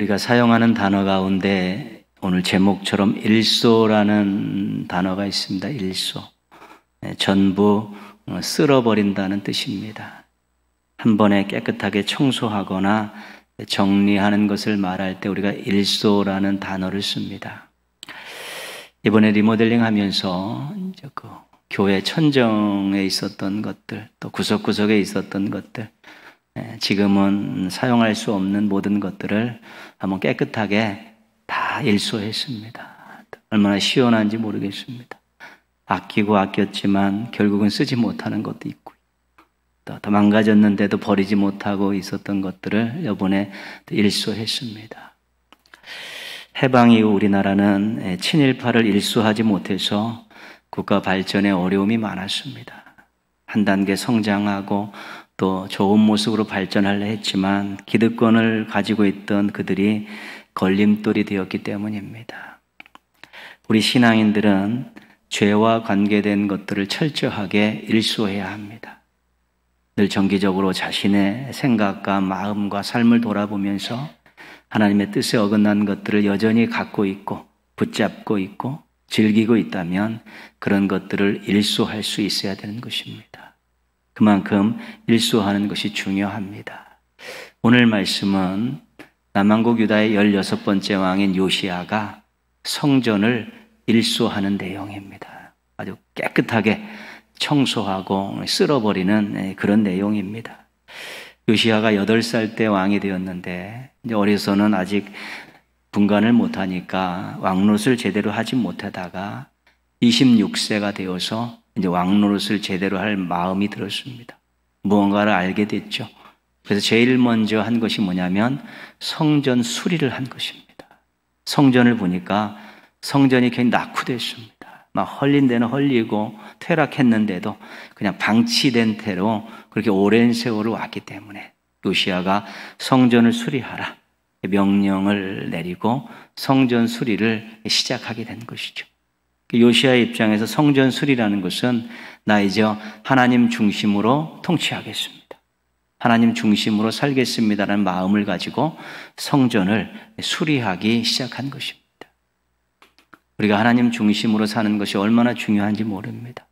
우리가 사용하는 단어 가운데 오늘 제목처럼 일소라는 단어가 있습니다. 일소. 전부 쓸어버린다는 뜻입니다. 한 번에 깨끗하게 청소하거나 정리하는 것을 말할 때 우리가 일소라는 단어를 씁니다. 이번에 리모델링 하면서 그 교회 천정에 있었던 것들, 또 구석구석에 있었던 것들, 지금은 사용할 수 없는 모든 것들을 한번 깨끗하게 다 일소했습니다. 얼마나 시원한지 모르겠습니다. 아끼고 아꼈지만 결국은 쓰지 못하는 것도 있고, 또 더 망가졌는데도 버리지 못하고 있었던 것들을 이번에 일소했습니다. 해방 이후 우리나라는 친일파를 일소하지 못해서 국가 발전에 어려움이 많았습니다. 한 단계 성장하고 또 좋은 모습으로 발전하려 했지만 기득권을 가지고 있던 그들이 걸림돌이 되었기 때문입니다. 우리 신앙인들은 죄와 관계된 것들을 철저하게 일소해야 합니다. 늘 정기적으로 자신의 생각과 마음과 삶을 돌아보면서 하나님의 뜻에 어긋난 것들을 여전히 갖고 있고 붙잡고 있고 즐기고 있다면 그런 것들을 일소할 수 있어야 되는 것입니다. 그만큼 일소하는 것이 중요합니다. 오늘 말씀은 남왕국 유다의 16번째 왕인 요시야가 성전을 일소하는 내용입니다. 아주 깨끗하게 청소하고 쓸어버리는 그런 내용입니다. 요시야가 8살 때 왕이 되었는데 이제 어려서는 아직 분간을 못하니까 왕노릇을 제대로 하지 못하다가 26세가 되어서 이제 왕노릇을 제대로 할 마음이 들었습니다. 무언가를 알게 됐죠. 그래서 제일 먼저 한 것이 뭐냐면 성전 수리를 한 것입니다. 성전을 보니까 성전이 굉장히 낙후됐습니다. 막 헐린 데는 헐리고 퇴락했는데도 그냥 방치된 태로 그렇게 오랜 세월을 왔기 때문에 요시야가 성전을 수리하라 명령을 내리고 성전 수리를 시작하게 된 것이죠. 요시야의 입장에서 성전 수리라는 것은 나 이제 하나님 중심으로 통치하겠습니다. 하나님 중심으로 살겠습니다라는 마음을 가지고 성전을 수리하기 시작한 것입니다. 우리가 하나님 중심으로 사는 것이 얼마나 중요한지 모릅니다.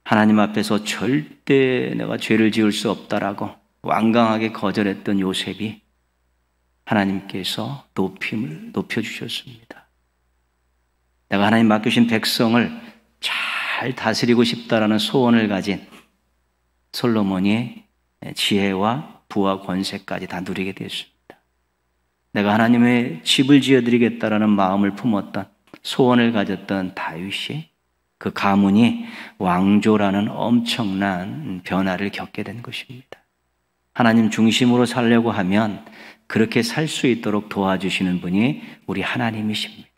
하나님 앞에서 절대 내가 죄를 지을 수 없다라고 완강하게 거절했던 요셉이 하나님께서 높여주셨습니다. 내가 하나님 맡기신 백성을 잘 다스리고 싶다라는 소원을 가진 솔로몬이 지혜와 부와 권세까지 다 누리게 되었습니다. 내가 하나님의 집을 지어드리겠다라는 마음을 품었던 소원을 가졌던 다윗이 그 가문이 왕조라는 엄청난 변화를 겪게 된 것입니다. 하나님 중심으로 살려고 하면 그렇게 살 수 있도록 도와주시는 분이 우리 하나님이십니다.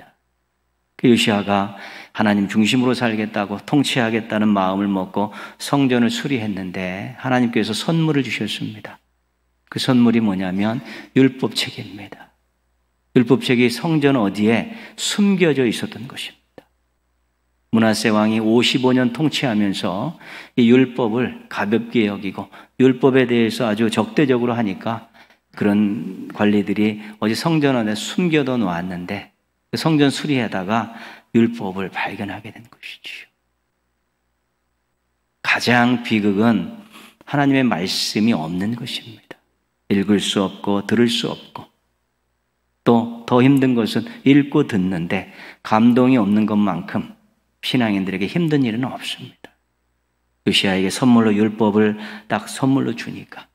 그 요시야가 하나님 중심으로 살겠다고 통치하겠다는 마음을 먹고 성전을 수리했는데 하나님께서 선물을 주셨습니다. 그 선물이 뭐냐면 율법책입니다. 율법책이 성전 어디에 숨겨져 있었던 것입니다. 므낫세 왕이 55년 통치하면서 이 율법을 가볍게 여기고 율법에 대해서 아주 적대적으로 하니까 그런 관리들이 어디 성전 안에 숨겨둬 놓았는데 그 성전 수리하다가 율법을 발견하게 된 것이지요. 가장 비극은 하나님의 말씀이 없는 것입니다. 읽을 수 없고 들을 수 없고 또 더 힘든 것은 읽고 듣는데 감동이 없는 것만큼 신앙인들에게 힘든 일은 없습니다. 요시야에게 선물로 율법을 딱 선물로 주니까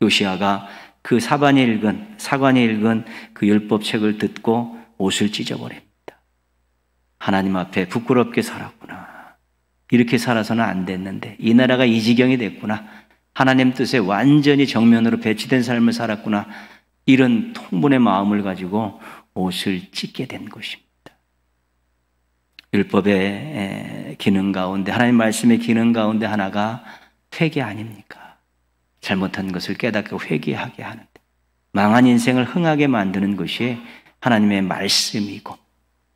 요시야가 그 사관이 읽은 그 율법책을 듣고 옷을 찢어버립니다. 하나님 앞에 부끄럽게 살았구나. 이렇게 살아서는 안 됐는데 이 나라가 이 지경이 됐구나. 하나님 뜻에 완전히 정면으로 배치된 삶을 살았구나. 이런 통분의 마음을 가지고 옷을 찢게 된 것입니다. 율법의 기능 가운데 하나님 말씀의 기능 가운데 하나가 회개 아닙니까? 잘못한 것을 깨닫고 회개하게 하는데 망한 인생을 흥하게 만드는 것이 하나님의 말씀이고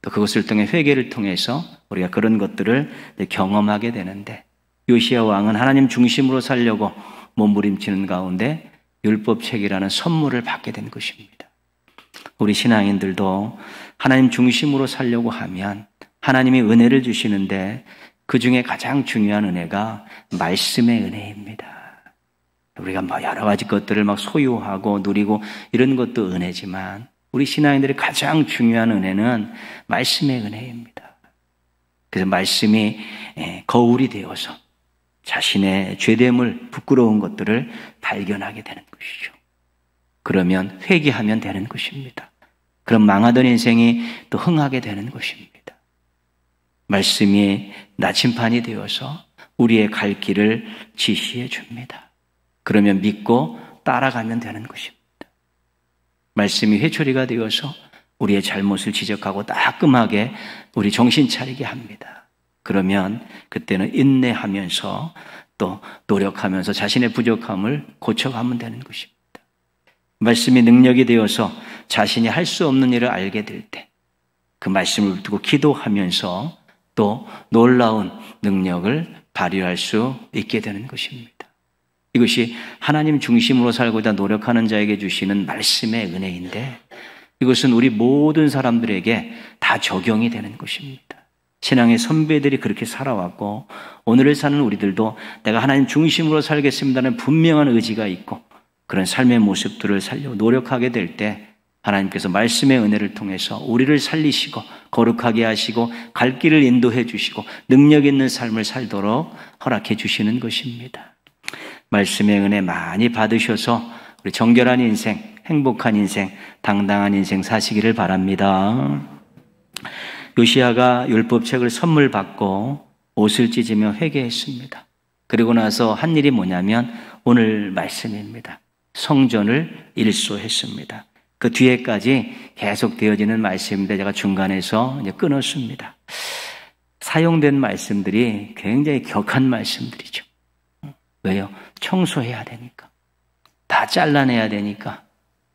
또 그것을 통해 회개를 통해서 우리가 그런 것들을 경험하게 되는데 요시야 왕은 하나님 중심으로 살려고 몸부림치는 가운데 율법책이라는 선물을 받게 된 것입니다. 우리 신앙인들도 하나님 중심으로 살려고 하면 하나님이 은혜를 주시는데 그 중에 가장 중요한 은혜가 말씀의 은혜입니다. 우리가 여러 가지 것들을 소유하고 누리고 이런 것도 은혜지만 우리 신앙인들의 가장 중요한 은혜는 말씀의 은혜입니다. 그래서 말씀이 거울이 되어서 자신의 죄됨을 부끄러운 것들을 발견하게 되는 것이죠. 그러면 회개하면 되는 것입니다. 그럼 망하던 인생이 또 흥하게 되는 것입니다. 말씀이 나침판이 되어서 우리의 갈 길을 지시해 줍니다. 그러면 믿고 따라가면 되는 것입니다. 말씀이 회초리가 되어서 우리의 잘못을 지적하고 따끔하게 우리 정신 차리게 합니다. 그러면 그때는 인내하면서 또 노력하면서 자신의 부족함을 고쳐가면 되는 것입니다. 말씀이 능력이 되어서 자신이 할 수 없는 일을 알게 될 때 그 말씀을 두고 기도하면서 또 놀라운 능력을 발휘할 수 있게 되는 것입니다. 이것이 하나님 중심으로 살고자 노력하는 자에게 주시는 말씀의 은혜인데 이것은 우리 모든 사람들에게 다 적용이 되는 것입니다. 신앙의 선배들이 그렇게 살아왔고 오늘을 사는 우리들도 내가 하나님 중심으로 살겠습니다는 분명한 의지가 있고 그런 삶의 모습들을 살려고 노력하게 될 때 하나님께서 말씀의 은혜를 통해서 우리를 살리시고 거룩하게 하시고 갈 길을 인도해 주시고 능력 있는 삶을 살도록 허락해 주시는 것입니다. 말씀의 은혜 많이 받으셔서 우리 정결한 인생, 행복한 인생, 당당한 인생 사시기를 바랍니다. 요시야가 율법책을 선물 받고 옷을 찢으며 회개했습니다. 그리고 나서 한 일이 뭐냐면 오늘 말씀입니다. 성전을 일소했습니다. 그 뒤에까지 계속 되어지는 말씀인데 제가 중간에서 이제 끊었습니다. 사용된 말씀들이 굉장히 격한 말씀들이죠. 왜요? 청소해야 되니까. 다 잘라내야 되니까.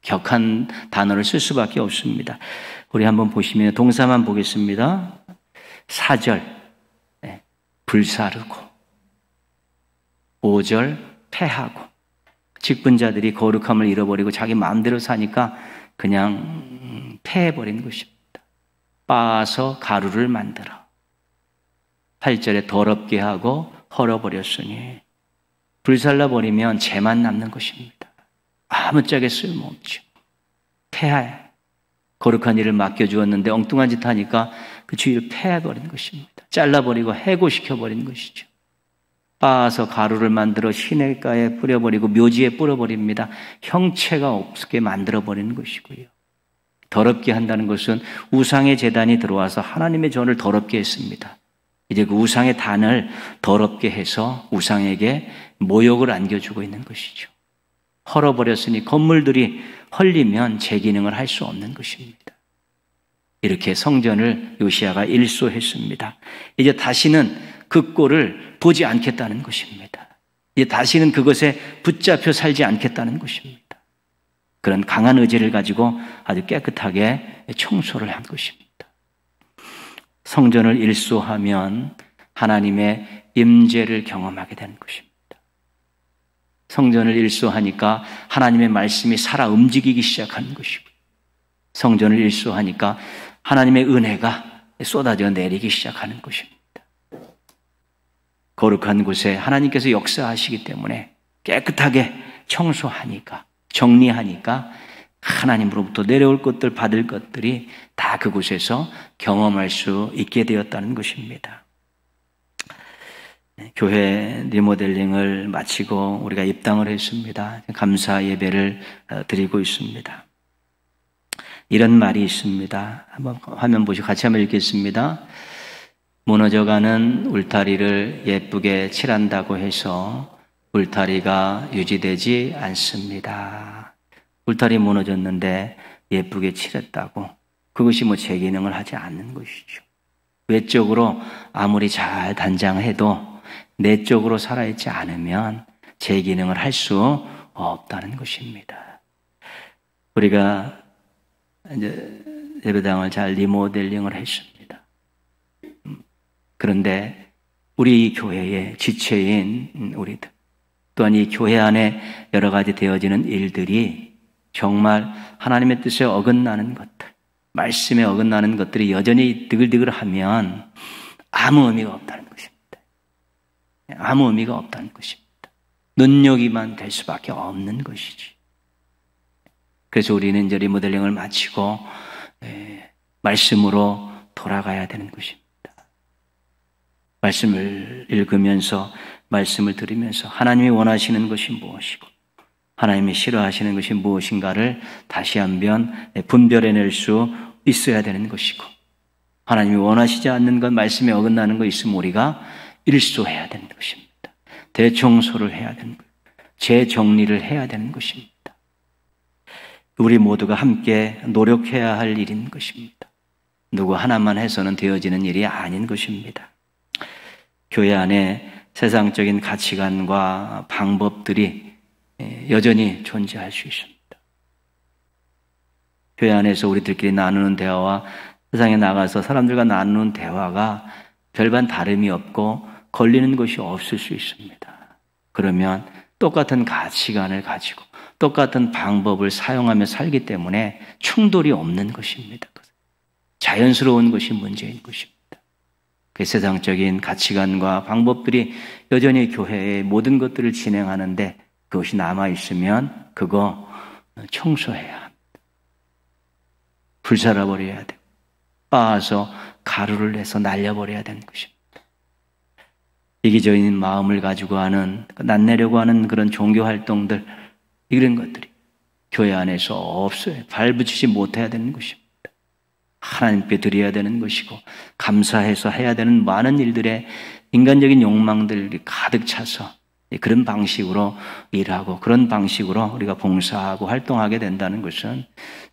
격한 단어를 쓸 수밖에 없습니다. 우리 한번 보시면 동사만 보겠습니다. 4절 불사르고 5절 패하고 직분자들이 거룩함을 잃어버리고 자기 마음대로 사니까 그냥 패해버린 것입니다. 빻아서 가루를 만들어 8절에 더럽게 하고 헐어버렸으니 불살라버리면 재만 남는 것입니다. 아무짝에 쓸모없죠. 폐하에 거룩한 일을 맡겨주었는데 엉뚱한 짓 하니까 그 주의를 폐해버린 것입니다. 잘라버리고 해고시켜버린 것이죠. 빻아서 가루를 만들어 시냇가에 뿌려버리고 묘지에 뿌려버립니다. 형체가 없게 만들어버리는 것이고요. 더럽게 한다는 것은 우상의 제단이 들어와서 하나님의 전을 더럽게 했습니다. 이제 그 우상의 단을 더럽게 해서 우상에게 모욕을 안겨주고 있는 것이죠. 헐어버렸으니 건물들이 헐리면 재기능을 할 수 없는 것입니다. 이렇게 성전을 요시야가 일소했습니다. 이제 다시는 그 꼴을 보지 않겠다는 것입니다. 이제 다시는 그것에 붙잡혀 살지 않겠다는 것입니다. 그런 강한 의지를 가지고 아주 깨끗하게 청소를 한 것입니다. 성전을 일소하면 하나님의 임재를 경험하게 되는 것입니다. 성전을 일소하니까 하나님의 말씀이 살아 움직이기 시작하는 것이고요. 성전을 일소하니까 하나님의 은혜가 쏟아져 내리기 시작하는 것입니다. 거룩한 곳에 하나님께서 역사하시기 때문에 깨끗하게 청소하니까 정리하니까 하나님으로부터 내려올 것들 받을 것들이 다 그곳에서 경험할 수 있게 되었다는 것입니다. 교회 리모델링을 마치고 우리가 입당을 했습니다. 감사 예배를 드리고 있습니다. 이런 말이 있습니다. 한번 화면 보시고 같이 한번 읽겠습니다. 무너져가는 울타리를 예쁘게 칠한다고 해서 울타리가 유지되지 않습니다. 울타리 무너졌는데 예쁘게 칠했다고 그것이 제 기능을 하지 않는 것이죠. 외적으로 아무리 잘 단장해도 내적으로 살아있지 않으면 제 기능을 할 수 없다는 것입니다. 우리가 이제 예배당을 잘 리모델링을 했습니다. 그런데 우리 교회의 지체인 우리들 또한 이 교회 안에 여러 가지 되어지는 일들이 정말 하나님의 뜻에 어긋나는 것들, 말씀에 어긋나는 것들이 여전히 드글드글하면 아무 의미가 없다는 것입니다. 아무 의미가 없다는 것입니다. 눈여기만 될 수밖에 없는 것이지. 그래서 우리는 이제 리모델링을 마치고 말씀으로 돌아가야 되는 것입니다. 말씀을 읽으면서 말씀을 들으면서 하나님이 원하시는 것이 무엇이고 하나님이 싫어하시는 것이 무엇인가를 다시 한번 분별해낼 수 있어야 되는 것이고 하나님이 원하시지 않는 것, 말씀에 어긋나는 것 있으면 우리가 일소해야 되는 것입니다. 대청소를 해야 되는 것, 재정리를 해야 되는 것입니다. 우리 모두가 함께 노력해야 할 일인 것입니다. 누구 하나만 해서는 되어지는 일이 아닌 것입니다. 교회 안에 세상적인 가치관과 방법들이 여전히 존재할 수 있습니다. 교회 안에서 우리들끼리 나누는 대화와 세상에 나가서 사람들과 나누는 대화가 별반 다름이 없고 걸리는 것이 없을 수 있습니다. 그러면 똑같은 가치관을 가지고 똑같은 방법을 사용하며 살기 때문에 충돌이 없는 것입니다. 자연스러운 것이 문제인 것입니다. 그 세상적인 가치관과 방법들이 여전히 교회의 모든 것들을 진행하는데 그것이 남아있으면 그거 청소해야 합니다. 불살라버려야 되고 빻아서 가루를 내서 날려버려야 되는 것입니다. 이기적인 마음을 가지고 하는, 낫내려고 하는 그런 종교 활동들, 이런 것들이 교회 안에서 없어요. 발붙이지 못해야 되는 것입니다. 하나님께 드려야 되는 것이고 감사해서 해야 되는 많은 일들에 인간적인 욕망들이 가득 차서 그런 방식으로 일하고 그런 방식으로 우리가 봉사하고 활동하게 된다는 것은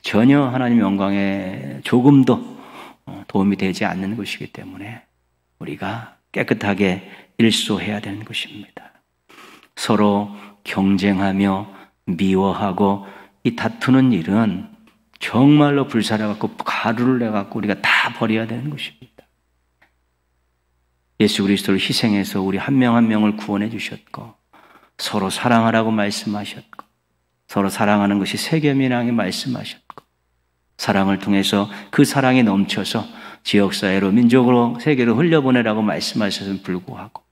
전혀 하나님 영광에 조금도 도움이 되지 않는 것이기 때문에 우리가 깨끗하게 일소해야 되는 것입니다. 서로 경쟁하며 미워하고 이 다투는 일은 정말로 불살아갖고 가루를 내갖고 우리가 다 버려야 되는 것입니다. 예수 그리스도를 희생해서 우리 한 명 한 명을 구원해 주셨고 서로 사랑하라고 말씀하셨고 서로 사랑하는 것이 세계민항에 말씀하셨고 사랑을 통해서 그 사랑이 넘쳐서 지역사회로 민족으로 세계로 흘려보내라고 말씀하셨음에 불구하고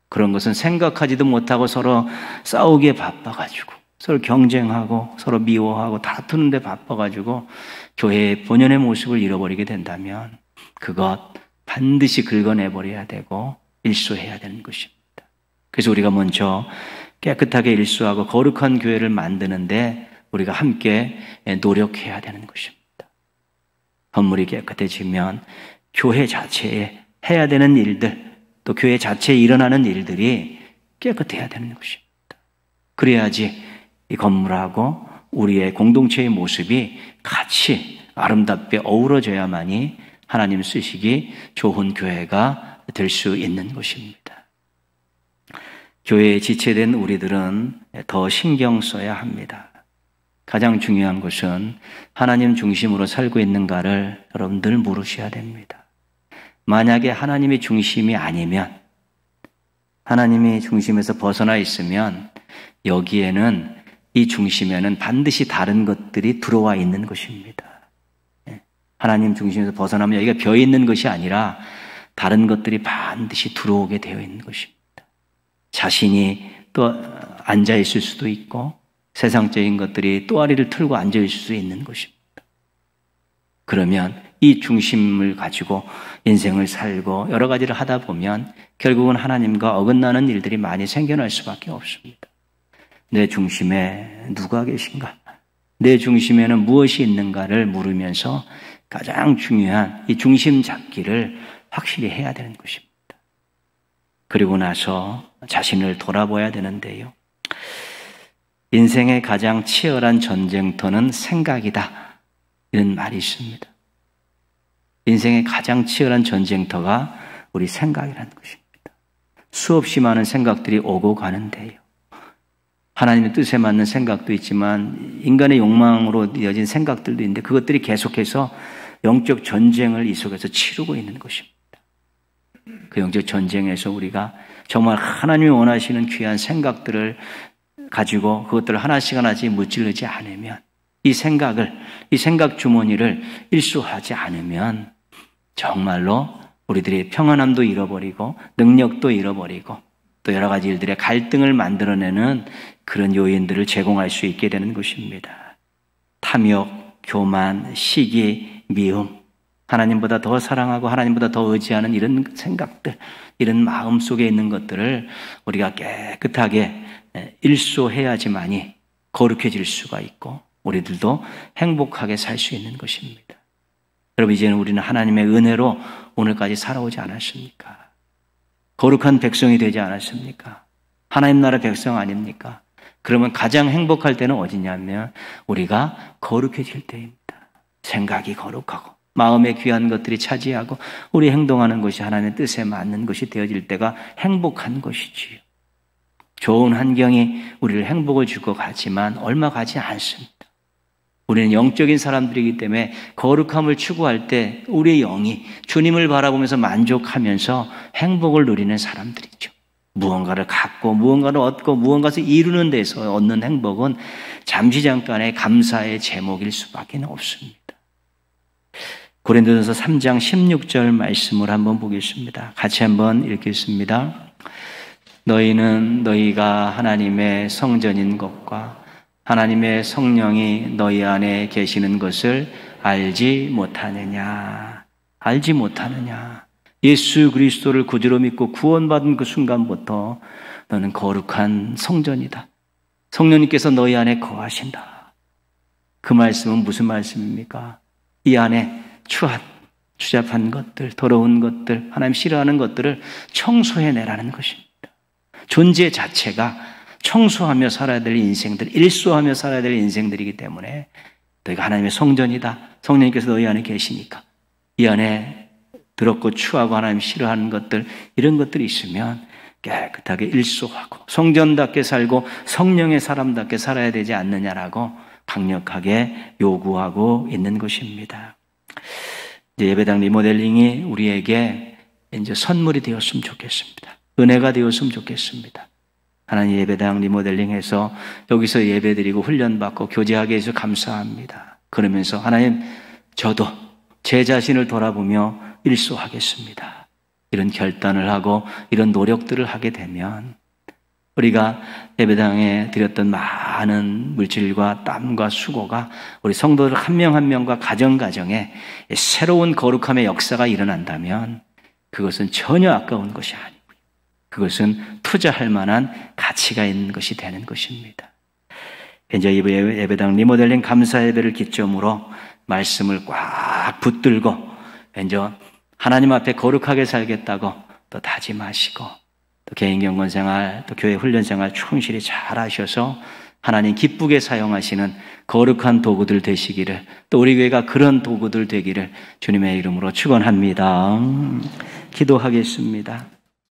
그런 것은 생각하지도 못하고 서로 싸우기에 바빠가지고 서로 경쟁하고 서로 미워하고 다투는 데 바빠가지고 교회의 본연의 모습을 잃어버리게 된다면 그것 반드시 긁어내버려야 되고 일소해야 되는 것입니다. 그래서 우리가 먼저 깨끗하게 일소하고 거룩한 교회를 만드는데 우리가 함께 노력해야 되는 것입니다. 건물이 깨끗해지면 교회 자체에 해야 되는 일들 또 교회 자체에 일어나는 일들이 깨끗해야 되는 것입니다. 그래야지 이 건물하고 우리의 공동체의 모습이 같이 아름답게 어우러져야만이 하나님 쓰시기 좋은 교회가 될 수 있는 것입니다. 교회에 지체된 우리들은 더 신경 써야 합니다. 가장 중요한 것은 하나님 중심으로 살고 있는가를 여러분들 물으셔야 됩니다. 만약에 하나님이 중심이 아니면 하나님이 중심에서 벗어나 있으면 여기에는 이 중심에는 반드시 다른 것들이 들어와 있는 것입니다. 하나님 중심에서 벗어나면 여기가 비어 있는 것이 아니라 다른 것들이 반드시 들어오게 되어 있는 것입니다. 자신이 또 앉아 있을 수도 있고 세상적인 것들이 또아리를 틀고 앉아 있을 수 있는 것입니다. 그러면 이 중심을 가지고 인생을 살고 여러 가지를 하다 보면 결국은 하나님과 어긋나는 일들이 많이 생겨날 수밖에 없습니다. 내 중심에 누가 계신가? 내 중심에는 무엇이 있는가를 물으면서 가장 중요한 이 중심 잡기를 확실히 해야 되는 것입니다. 그리고 나서 자신을 돌아봐야 되는데요. 인생의 가장 치열한 전쟁터는 생각이다. 이런 말이 있습니다. 인생의 가장 치열한 전쟁터가 우리 생각이라는 것입니다. 수없이 많은 생각들이 오고 가는데요. 하나님의 뜻에 맞는 생각도 있지만 인간의 욕망으로 이어진 생각들도 있는데 그것들이 계속해서 영적 전쟁을 이 속에서 치르고 있는 것입니다. 그 영적 전쟁에서 우리가 정말 하나님이 원하시는 귀한 생각들을 가지고 그것들을 하나씩 하나씩 무찌르지 않으면 이 생각 주머니를 일소하지 않으면 정말로 우리들이 평안함도 잃어버리고 능력도 잃어버리고 또 여러 가지 일들의 갈등을 만들어내는 그런 요인들을 제공할 수 있게 되는 것입니다. 탐욕, 교만, 시기, 미움, 하나님보다 더 사랑하고 하나님보다 더 의지하는 이런 생각들, 이런 마음 속에 있는 것들을 우리가 깨끗하게 일소해야지만이 거룩해질 수가 있고 우리들도 행복하게 살 수 있는 것입니다. 여러분, 이제는 우리는 하나님의 은혜로 오늘까지 살아오지 않았습니까? 거룩한 백성이 되지 않았습니까? 하나님 나라 백성 아닙니까? 그러면 가장 행복할 때는 어디냐면 우리가 거룩해질 때입니다. 생각이 거룩하고 마음의 귀한 것들이 차지하고 우리 행동하는 것이 하나님의 뜻에 맞는 것이 되어질 때가 행복한 것이지요. 좋은 환경이 우리를 행복을 주고 가지만 얼마 가지 않습니다. 우리는 영적인 사람들이기 때문에 거룩함을 추구할 때 우리의 영이 주님을 바라보면서 만족하면서 행복을 누리는 사람들이죠. 무언가를 갖고 무언가를 얻고 무언가를 이루는 데서 얻는 행복은 잠시 잠깐의 감사의 제목일 수밖에 없습니다. 고린도전서 3장 16절 말씀을 한번 보겠습니다. 같이 한번 읽겠습니다. 너희는 너희가 하나님의 성전인 것과 하나님의 성령이 너희 안에 계시는 것을 알지 못하느냐. 알지 못하느냐. 예수 그리스도를 구주로 믿고 구원받은 그 순간부터 너는 거룩한 성전이다. 성령님께서 너희 안에 거하신다. 그 말씀은 무슨 말씀입니까? 이 안에 추잡한 것들, 더러운 것들, 하나님 싫어하는 것들을 청소해내라는 것입니다. 존재 자체가 청소하며 살아야 될 인생들, 일소하며 살아야 될 인생들이기 때문에 너희가 하나님의 성전이다. 성령님께서 너희 안에 계시니까 이 안에 더럽고 추하고 하나님 싫어하는 것들, 이런 것들이 있으면 깨끗하게 일소하고 성전답게 살고 성령의 사람답게 살아야 되지 않느냐라고 강력하게 요구하고 있는 것입니다. 이제 예배당 리모델링이 우리에게 이제 선물이 되었으면 좋겠습니다. 은혜가 되었으면 좋겠습니다. 하나님 예배당 리모델링해서 여기서 예배드리고 훈련받고 교제하게 해서 감사합니다. 그러면서 하나님 저도 제 자신을 돌아보며 일소하겠습니다. 이런 결단을 하고 이런 노력들을 하게 되면 우리가 예배당에 드렸던 많은 물질과 땀과 수고가 우리 성도들 한 명 한 명과 가정가정에 새로운 거룩함의 역사가 일어난다면 그것은 전혀 아까운 것이 아니고요. 그것은 투자할 만한 가치가 있는 것이 되는 것입니다. 이제 예배당 리모델링 감사 예배를 기점으로 말씀을 꽉 붙들고 이제 하나님 앞에 거룩하게 살겠다고 또 다짐하시고 또 개인 경건 생활, 또 교회 훈련 생활 충실히 잘 하셔서 하나님 기쁘게 사용하시는 거룩한 도구들 되시기를, 또 우리 교회가 그런 도구들 되기를 주님의 이름으로 축원합니다. 기도하겠습니다.